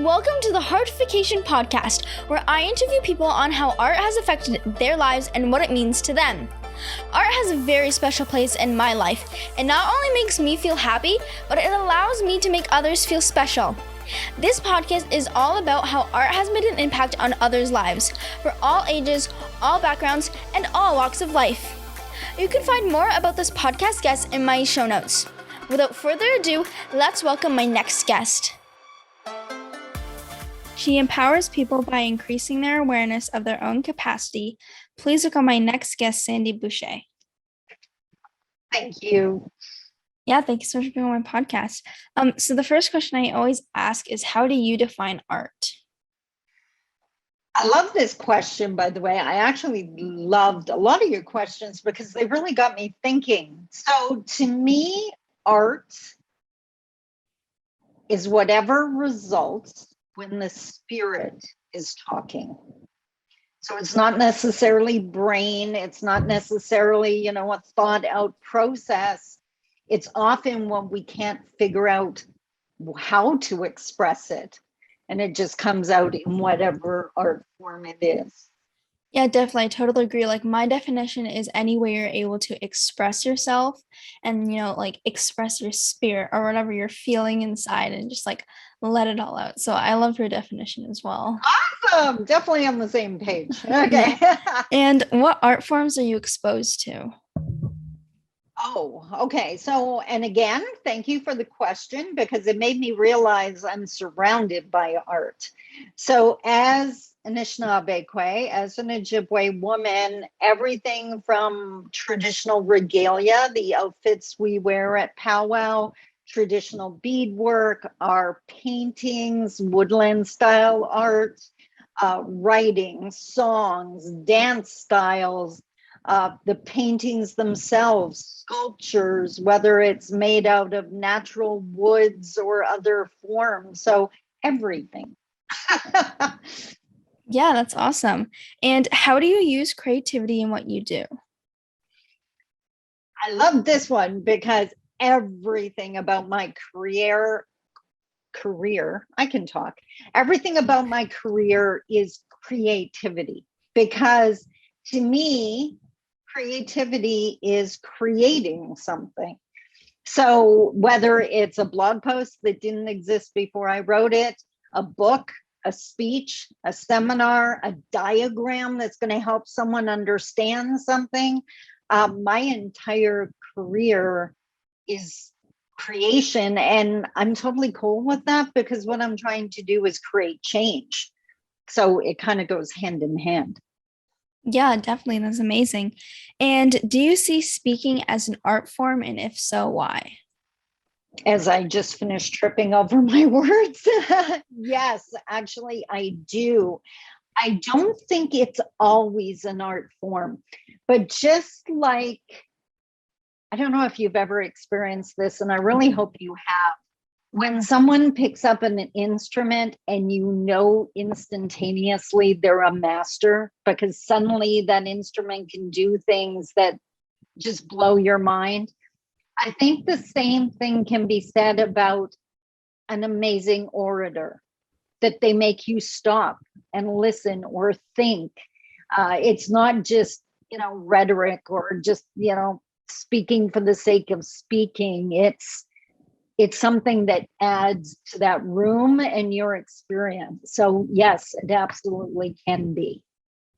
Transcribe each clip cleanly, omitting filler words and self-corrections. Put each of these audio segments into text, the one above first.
welcome to the Heartification podcast, where I interview people on how art has affected their lives and what it means to them. Art has a very special place in my life. It not only makes me feel happy, but it allows me to make others feel special. This podcast is all about how art has made an impact on others' lives, for all ages, all backgrounds, and all walks of life. You can find more about this podcast guest in my show notes. Without further ado, let's welcome my next guest. She empowers people by increasing their awareness of their own capacity. Please welcome my next guest, Sandi Boucher. Thank you. Yeah, thank you so much for being on my podcast. So the first question I always ask is, how do you define art? I love this question, by the way. I actually loved a lot of your questions because they really got me thinking. So to me, art is whatever results when the spirit is talking. So it's not necessarily brain, it's not necessarily, a thought out process. It's often when we can't figure out how to express it, and it just comes out in whatever art form it is. Yeah, definitely. I totally agree. Like, my definition is any way you're able to express yourself and, express your spirit or whatever you're feeling inside and just let it all out. So I love your definition as well. Awesome. Definitely on the same page. Okay. And what art forms are you exposed to? Oh, okay. So, and again, thank you for the question because it made me realize I'm surrounded by art. So as an Anishinaabe, as an Ojibwe woman, everything from traditional regalia, the outfits we wear at powwow, traditional beadwork, our paintings, woodland style art, writing, songs, dance styles, the paintings themselves, sculptures, whether it's made out of natural woods or other forms. So everything. Yeah, that's awesome. And how do you use creativity in what you do? I love this one because everything about my career, I can talk. Everything about my career is creativity, because to me, creativity is creating something. So whether it's a blog post that didn't exist before I wrote it, a book, a speech, a seminar, a diagram that's going to help someone understand something, my entire career is creation. And I'm totally cool with that because what I'm trying to do is create change. So it kind of goes hand in hand. Yeah, definitely. That's amazing. And do you see speaking as an art form? And if so, why? As I just finished tripping over my words. Yes, actually, I do. I don't think it's always an art form, but just like, I don't know if you've ever experienced this, and I really hope you have. When someone picks up an instrument and instantaneously they're a master because suddenly that instrument can do things that just blow your mind. I think the same thing can be said about an amazing orator, that they make you stop and listen or think. It's not just, rhetoric or just, speaking for the sake of speaking. It's something that adds to that room and your experience. So yes, it absolutely can be.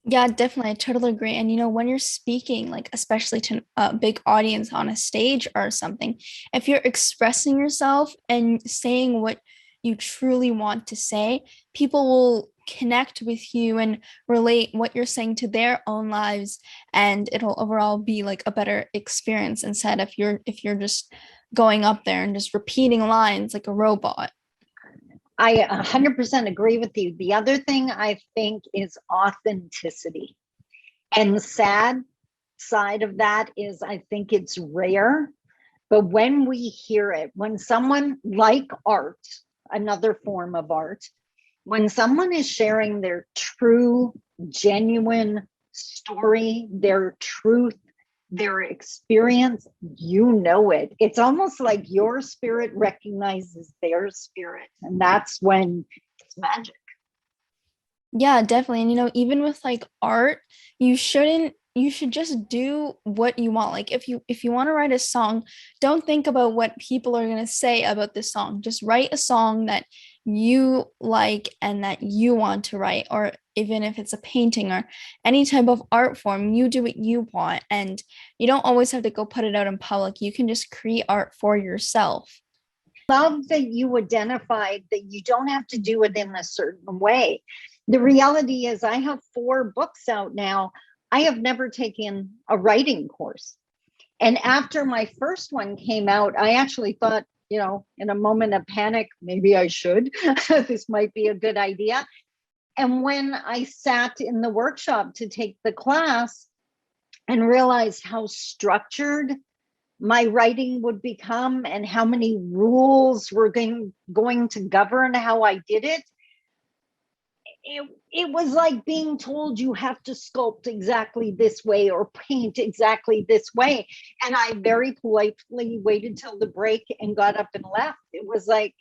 Yeah, definitely. I totally agree. And when you're speaking, especially to a big audience on a stage or something, if you're expressing yourself and saying what you truly want to say, people will connect with you and relate what you're saying to their own lives, and it'll overall be a better experience instead if you're just going up there and just repeating lines like a robot. I 100% agree with you. The other thing I think is authenticity. And the sad side of that is I think it's rare. But when we hear it, when someone like art, another form of art, when someone is sharing their true, genuine story, their truth, their experience, it. It's almost like your spirit recognizes their spirit. And that's when it's magic. Yeah, definitely. And even with like art, you should just do what you want. Like if you want to write a song, don't think about what people are going to say about this song. Just write a song that you like and that you want to write, or even if it's a painting or any type of art form, you do what you want, and you don't always have to go put it out in public. You can just create art for yourself. Love that you identified that you don't have to do it in a certain way. The reality is, I have 4 books out now. I have never taken a writing course. And after my first one came out, I actually thought, in a moment of panic, maybe I should. This might be a good idea. And when I sat in the workshop to take the class and realized how structured my writing would become and how many rules were going to govern how I did it, it was like being told you have to sculpt exactly this way or paint exactly this way. And I very politely waited till the break and got up and left. It was like,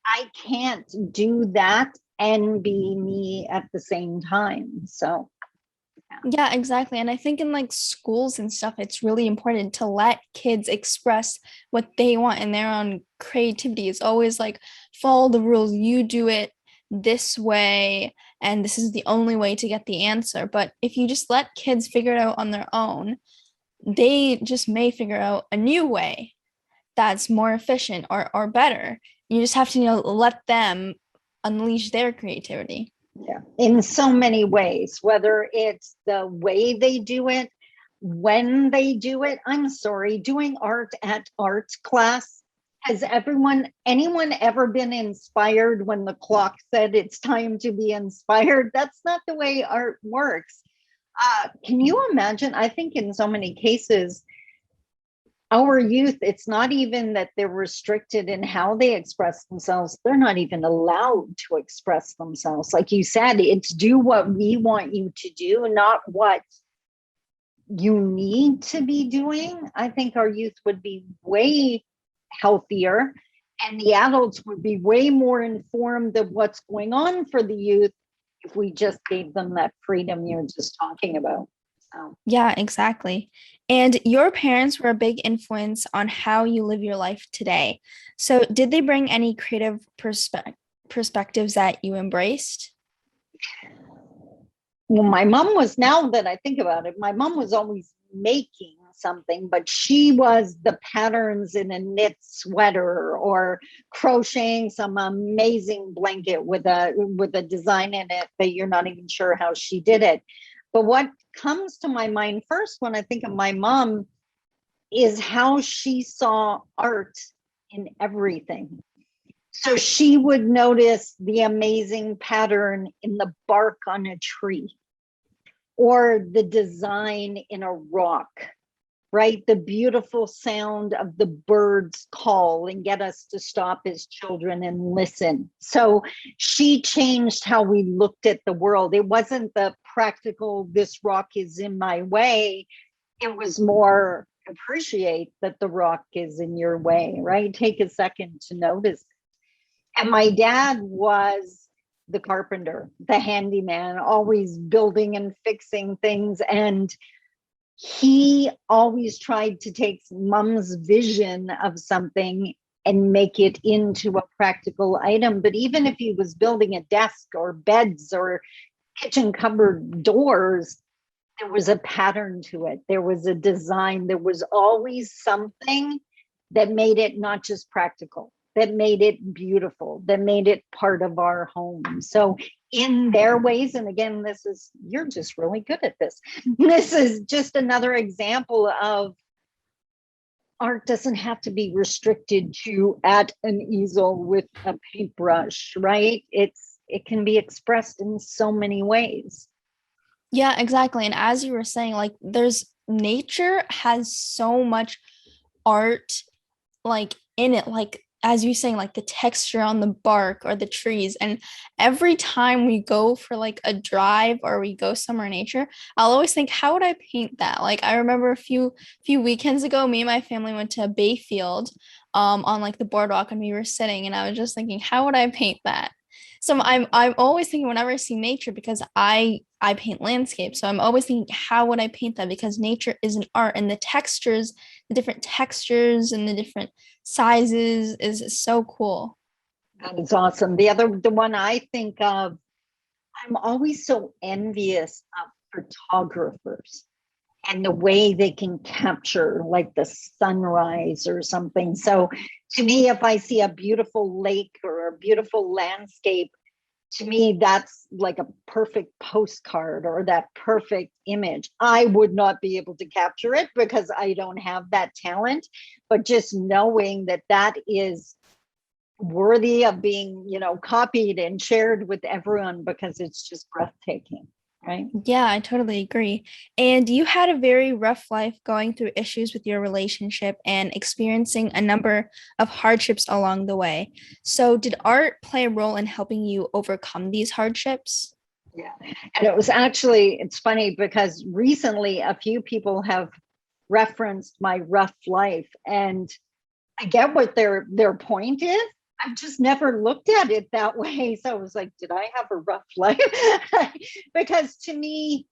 I can't do that and be me at the same time. So Yeah, exactly. And I think in like schools and stuff, it's really important to let kids express what they want in their own creativity. It's always like follow the rules, you do it this way, and this is the only way to get the answer. But if you just let kids figure it out on their own, they just may figure out a new way that's more efficient or better. You just have to, let them unleash their creativity. yeah, in so many ways, whether it's the way they do it, when they do it. I'm sorry, doing art at art class, has anyone ever been inspired when the clock said it's time to be inspired? That's not the way art works. Can you imagine? I think in so many cases, our youth, it's not even that they're restricted in how they express themselves. They're not even allowed to express themselves. Like you said, it's do what we want you to do, not what you need to be doing. I think our youth would be way healthier, and the adults would be way more informed of what's going on for the youth if we just gave them that freedom you're just talking about. So. Yeah, exactly. And your parents were a big influence on how you live your life today. So, did they bring any creative perspectives that you embraced? Well, my mom was, now that I think about it, my mom was always making something, but she was the patterns in a knit sweater or crocheting some amazing blanket with a design in it that you're not even sure how she did it. But what comes to my mind first when I think of my mom is how she saw art in everything. So she would notice the amazing pattern in the bark on a tree or the design in a rock, right? The beautiful sound of the birds call and get us to stop as children and listen. So she changed how we looked at the world. It wasn't the practical, this rock is in my way. It was more appreciate that the rock is in your way, right? Take a second to notice. And my dad was the carpenter, the handyman, always building and fixing things. And he always tried to take mom's vision of something and make it into a practical item. But even if he was building a desk or beds or kitchen cupboard doors, there was a pattern to it. There was a design. There was always something that made it not just practical, that made it beautiful, that made it part of our home. So in their ways, and again, you're just really good at this. This is just another example of art doesn't have to be restricted to at an easel with a paintbrush, right? It can be expressed in so many ways. Yeah, exactly. And as you were saying, like nature has so much art like in it, like as you saying, like the texture on the bark or the trees. And every time we go for like a drive or we go somewhere in nature, I'll always think, how would I paint that? Like I remember a few weekends ago, me and my family went to a Bayfield on like the boardwalk, and we were sitting, and I was just thinking, how would I paint that? So I'm always thinking whenever I see nature, because I paint landscape. So I'm always thinking, how would I paint that? Because nature is an art, and the textures, the different textures and the different sizes is so cool. That is awesome. The one I think of, I'm always so envious of photographers and the way they can capture like the sunrise or something. So to me, if I see a beautiful lake or a beautiful landscape, to me, that's like a perfect postcard or that perfect image. I would not be able to capture it because I don't have that talent, but just knowing that that is worthy of being, copied and shared with everyone because it's just breathtaking, right? Yeah, I totally agree. And you had a very rough life going through issues with your relationship and experiencing a number of hardships along the way. So, did art play a role in helping you overcome these hardships? Yeah. And it was actually, it's funny because recently a few people have referenced my rough life, and I get what their point is. I've just never looked at it that way. So I was like, did I have a rough life? Because to me,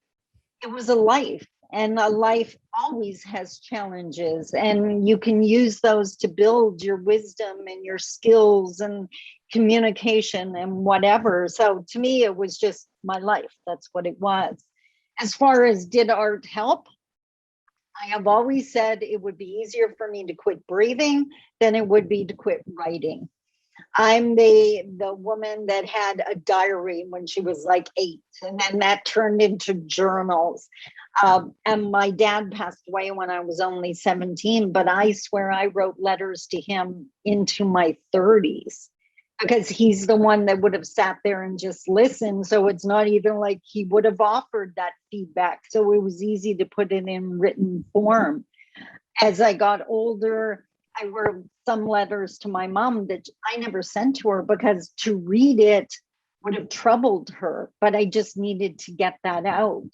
it was a life, and a life always has challenges, and you can use those to build your wisdom and your skills and communication and whatever. So to me, it was just my life. That's what it was. As far as did art help, I have always said it would be easier for me to quit breathing than it would be to quit writing. I'm the woman that had a diary when she was like 8, and then that turned into journals. And my dad passed away when I was only 17, but I swear I wrote letters to him into my 30s because he's the one that would have sat there and just listened. So it's not even like he would have offered that feedback. So it was easy to put it in written form. As I got older, I wrote some letters to my mom that I never sent to her because to read it would have troubled her, but I just needed to get that out.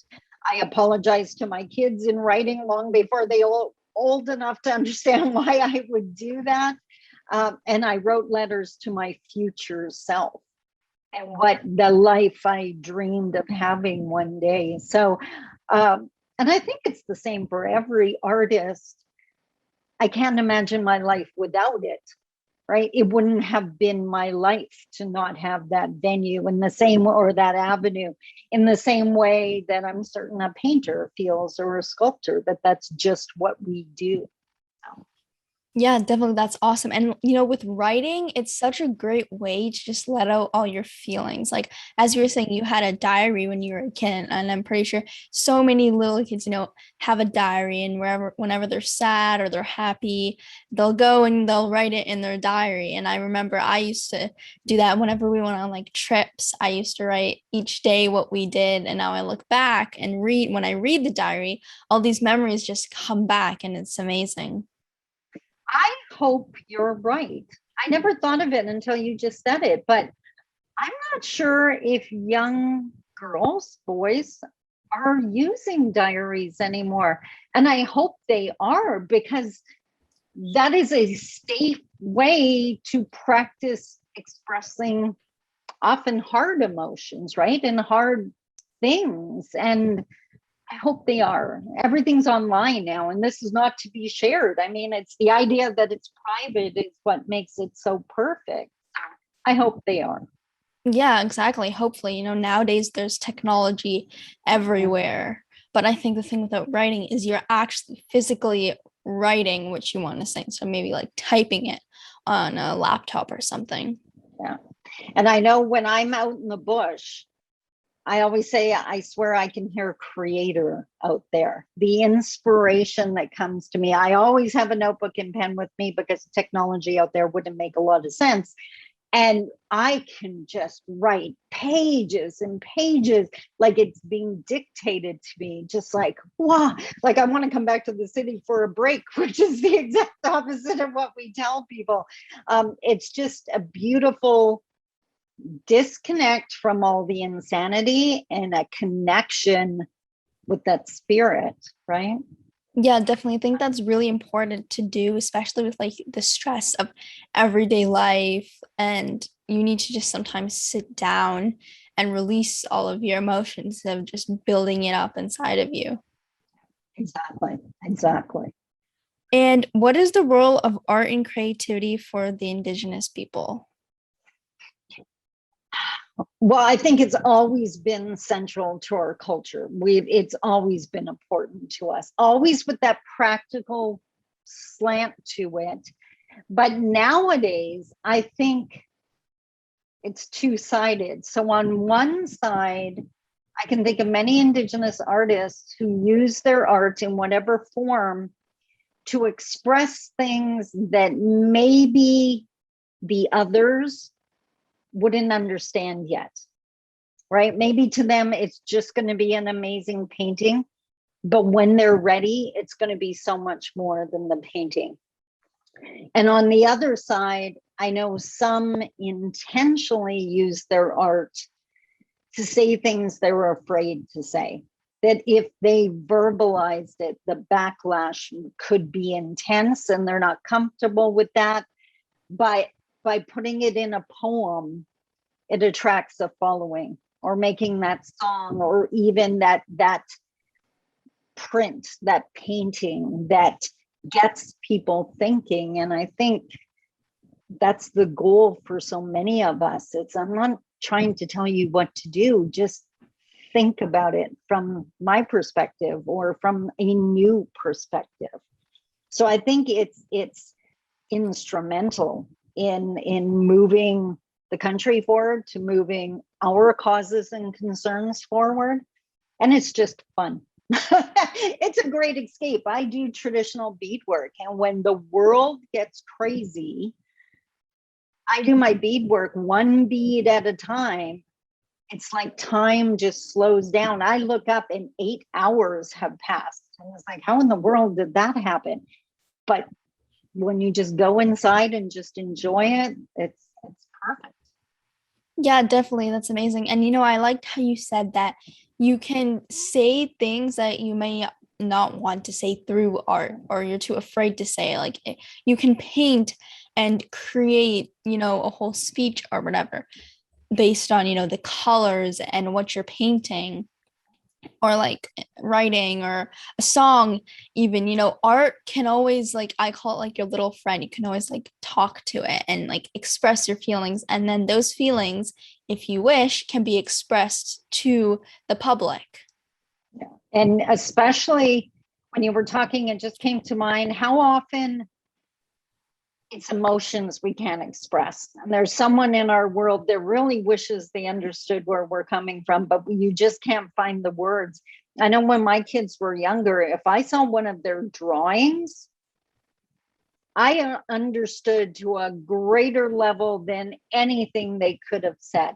I apologized to my kids in writing long before they were old enough to understand why I would do that. And I wrote letters to my future self and what the life I dreamed of having one day. So, and I think it's the same for every artist. I can't imagine my life without it, right? It wouldn't have been my life to not have that venue in the same, or that avenue in the same way that I'm certain a painter feels, or a sculptor, that that's just what we do. Yeah, definitely. That's awesome. And, with writing, it's such a great way to just let out all your feelings. Like, as you were saying, you had a diary when you were a kid, and I'm pretty sure so many little kids, have a diary, and whenever they're sad or they're happy, they'll go and they'll write it in their diary. And I remember I used to do that whenever we went on like trips. I used to write each day what we did. And now I look back and when I read the diary, all these memories just come back, and it's amazing. I hope you're right. I never thought of it until you just said it, but I'm not sure if young girls, boys, are using diaries anymore. And I hope they are, because that is a safe way to practice expressing often hard emotions, right? And hard things. And I hope they are. Everything's online now, and this is not to be shared. I mean, it's the idea that it's private is what makes it so perfect. I hope they are. Yeah, exactly. Hopefully, nowadays there's technology everywhere. But I think the thing without writing is you're actually physically writing what you want to say. So maybe like typing it on a laptop or something. Yeah. And I know when I'm out in the bush, I always say, I swear I can hear creator out there. The inspiration that comes to me. I always have a notebook and pen with me because technology out there wouldn't make a lot of sense. And I can just write pages and pages like it's being dictated to me, just like, wow, like I want to come back to the city for a break, which is the exact opposite of what we tell people. It's just a beautiful disconnect from all the insanity and a connection with that spirit, right? Yeah, definitely. I think that's really important to do, especially with like the stress of everyday life. And you need to just sometimes sit down and release all of your emotions of just building it up inside of you. Exactly. Exactly. And what is the role of art and creativity for the Indigenous people? Well, I think it's always been central to our culture. It's always been important to us, always with that practical slant to it. But nowadays, I think it's two-sided. So on one side, I can think of many Indigenous artists who use their art in whatever form to express things that maybe the others wouldn't understand yet, right? Maybe to them, it's just going to be an amazing painting, but when they're ready, it's going to be so much more than the painting. And on the other side, I know some intentionally use their art to say things they were afraid to say. That if they verbalized it, the backlash could be intense and they're not comfortable with that. By putting it in a poem, it attracts a following, or making that song, or even that print, that painting that gets people thinking. And I think that's the goal for so many of us. I'm not trying to tell you what to do, just think about it from my perspective or from a new perspective. So I think it's instrumental in moving the country forward, to moving our causes and concerns forward. And it's just fun. It's a great escape. I do traditional beadwork, and when the world gets crazy, I do my beadwork one bead at a time. It's like time just slows down. I look up and 8 hours have passed. And it's like, how in the world did that happen? But when you just go inside and just enjoy it, it's perfect. Yeah, definitely. That's amazing. And I liked how you said that you can say things that you may not want to say through art, or you're too afraid to say. Like you can paint and create, a whole speech or whatever based on, the colors and what you're painting, or like writing or a song. Even art can always, like, I call it like your little friend. You can always like talk to it and like express your feelings, and then those feelings, if you wish, can be expressed to the public. Yeah. And especially when you were talking, it just came to mind how often it's emotions we can't express. And there's someone in our world that really wishes they understood where we're coming from, but you just can't find the words. I know when my kids were younger, if I saw one of their drawings, I understood to a greater level than anything they could have said.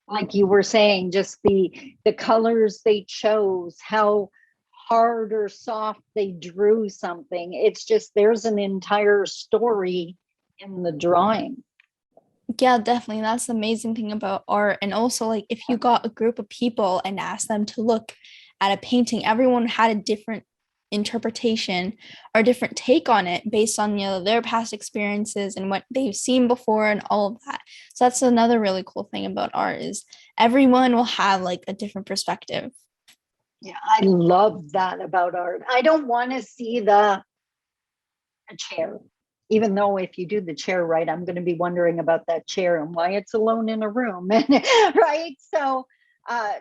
Like you were saying, just the colors they chose, how hard or soft they drew something. It's just, there's an entire story in the drawing. Yeah, definitely. That's the amazing thing about art. And also, like, if you got a group of people and asked them to look at a painting, everyone had a different interpretation or different take on it based on, their past experiences and what they've seen before and all of that. So that's another really cool thing about art, is everyone will have like a different perspective. Yeah, I love that about art. I don't want to see the a chair, even though if you do the chair right, I'm going to be wondering about that chair and why it's alone in a room. Right. So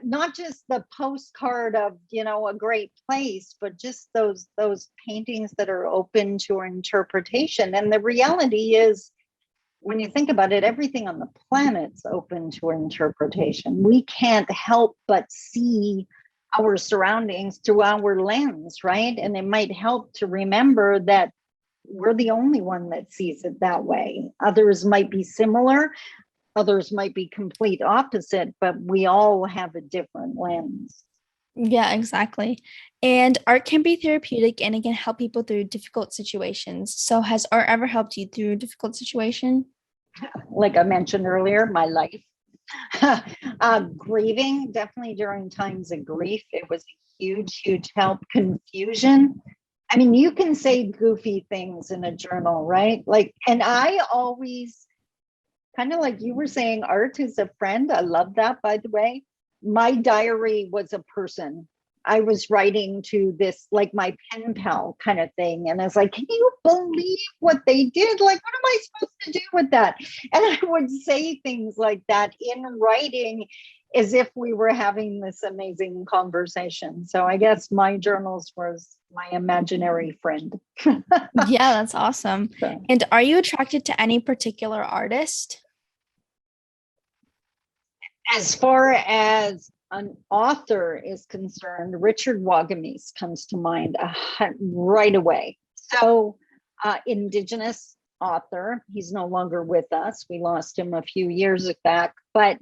not just the postcard of a great place, but just those paintings that are open to interpretation. And the reality is, when you think about it, everything on the planet's open to interpretation. We can't help but see our surroundings through our lens, right? And it might help to remember that we're the only one that sees it that way. Others might be similar, others might be complete opposite, but we all have a different lens. Yeah, exactly. And art can be therapeutic, and it can help people through difficult situations. So has art ever helped you through a difficult situation? Like I mentioned earlier, my life. Grieving, definitely during times of grief, it was a huge help. Confusion, I mean, you can say goofy things in a journal, right? Like, and I always kind of like you were saying, art is a friend. I love that, by the way. My diary was a person. I was writing to this, like my pen pal kind of thing. And I was like, can you believe what they did? Like, what am I supposed to do with that? And I would say things like that in writing as if we were having this amazing conversation. So I guess my journals was my imaginary friend. Yeah, that's awesome. So, And are you attracted to any particular artist? as far as an author is concerned, Richard Wagamese comes to mind right away. So, Indigenous author, he's no longer with us. We lost him a few years back. But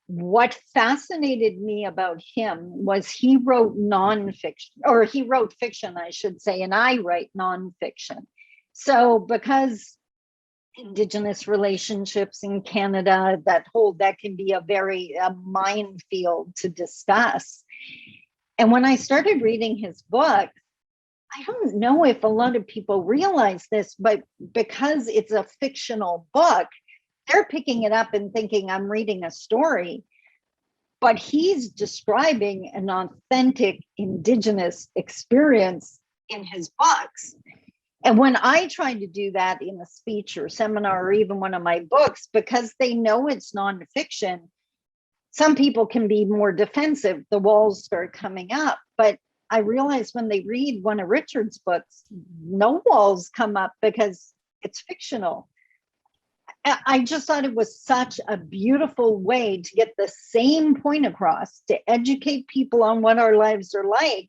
what fascinated me about him was he wrote nonfiction, or he wrote fiction, I should say, and I write nonfiction. So, because Indigenous relationships in Canada, that can be a minefield to discuss. And when I started reading his book, I don't know if a lot of people realize this, but because it's a fictional book, they're picking it up and thinking I'm reading a story. But he's describing an authentic Indigenous experience in his books. And when I try to do that in a speech or seminar or even one of my books, because they know it's nonfiction, some people can be more defensive. The walls start coming up. But I realize when they read one of Richard's books, no walls come up because it's fictional. I just thought it was such a beautiful way to get the same point across, to educate people on what our lives are like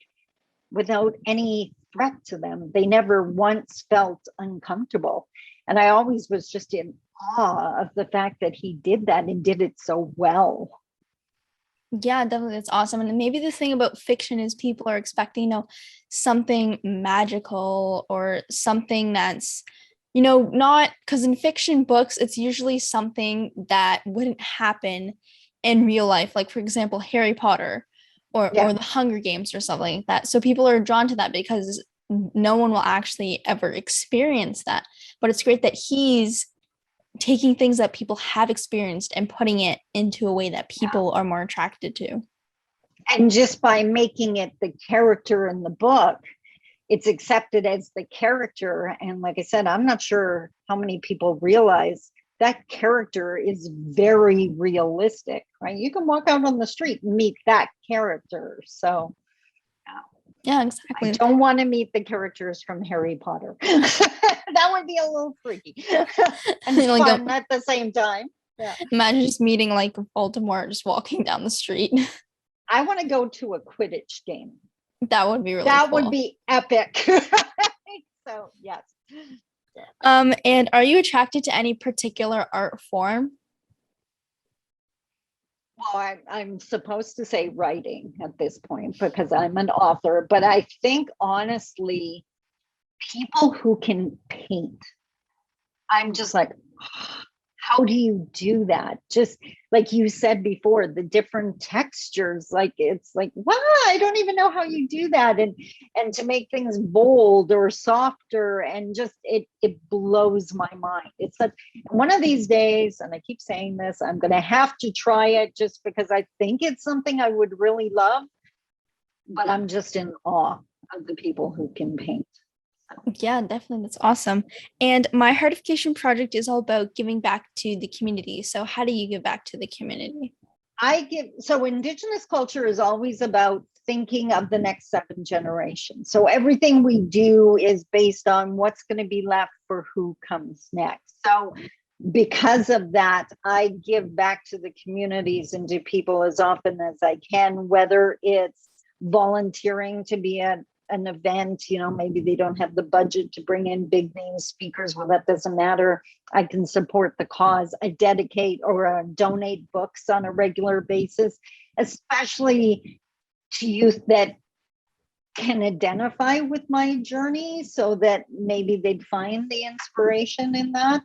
without any threat to them. They never once felt uncomfortable. And I always was just in awe of the fact that he did that and did it so well. Yeah, definitely. That's awesome. And maybe the thing about fiction is people are expecting, something magical or something that's, not because in fiction books, it's usually something that wouldn't happen in real life. Like, for example, Harry Potter or the Hunger Games or something like that. So people are drawn to that because no one will actually ever experience that. But it's great that he's taking things that people have experienced and putting it into a way that people are more attracted to. And just by making it the character in the book, it's accepted as the character. And like I said, I'm not sure how many people realize that character is very realistic, right? You can walk out on the street and meet that character. So yeah, exactly. I don't want to meet the characters from Harry Potter. That would be a little freaky and like fun at the same time. Yeah. Imagine just meeting like Voldemort just walking down the street. I want to go to a Quidditch game. That would be really that cool. Would be epic. So yes. And are you attracted to any particular art form? Well, I'm supposed to say writing at this point because I'm an author, but I think honestly, people who can paint, I'm just like, how do you do that? Just like you said before, the different textures, like it's like, wow, I don't even know how you do that. And to make things bold or softer, and just it blows my mind. It's like one of these days, and I keep saying this, I'm gonna have to try it just because I think it's something I would really love. But I'm just in awe of the people who can paint. Yeah, definitely. That's awesome. And my Heartification project is all about giving back to the community. So how do you give back to the community? So Indigenous culture is always about thinking of the next 7 generations. So everything we do is based on what's going to be left for who comes next. So because of that, I give back to the communities and to people as often as I can, whether it's volunteering to be at an event, maybe they don't have the budget to bring in big name speakers. Well, that doesn't matter. I can support the cause. I dedicate or donate books on a regular basis, especially to youth that can identify with my journey so that maybe they'd find the inspiration in that.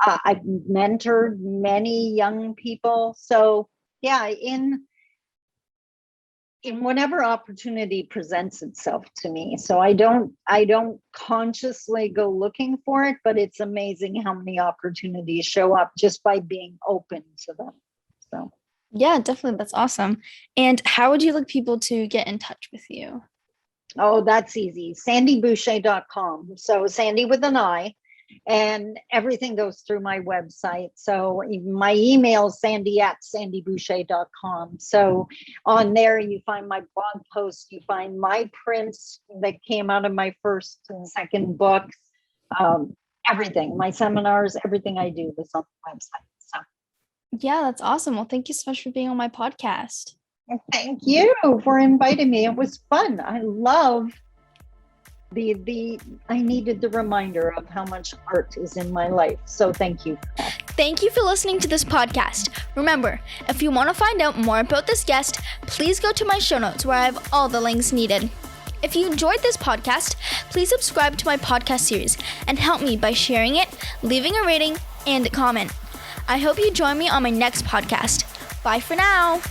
I've mentored many young people. So yeah, in in whatever opportunity presents itself to me. So I don't consciously go looking for it, but it's amazing how many opportunities show up just by being open to them. So Yeah, definitely. That's awesome. And how would you like people to get in touch with you? oh, that's easy. SandiBoucher.com. So Sandy with an I, and everything goes through my website. So my email is sandy@sandiboucher.com. So on there, you find my blog posts, you find my prints that came out of my first and second books, everything, my seminars, everything I do is on the website. So Yeah, that's awesome. Well, thank you so much for being on my podcast. thank you for inviting me. It was fun. I love I needed the reminder of how much art is in my life. So thank you. Thank you for listening to this podcast. Remember, if you want to find out more about this guest, please go to my show notes where I have all the links needed. If you enjoyed this podcast, please subscribe to my podcast series and help me by sharing it, leaving a rating, and a comment. I hope you join me on my next podcast. Bye for now.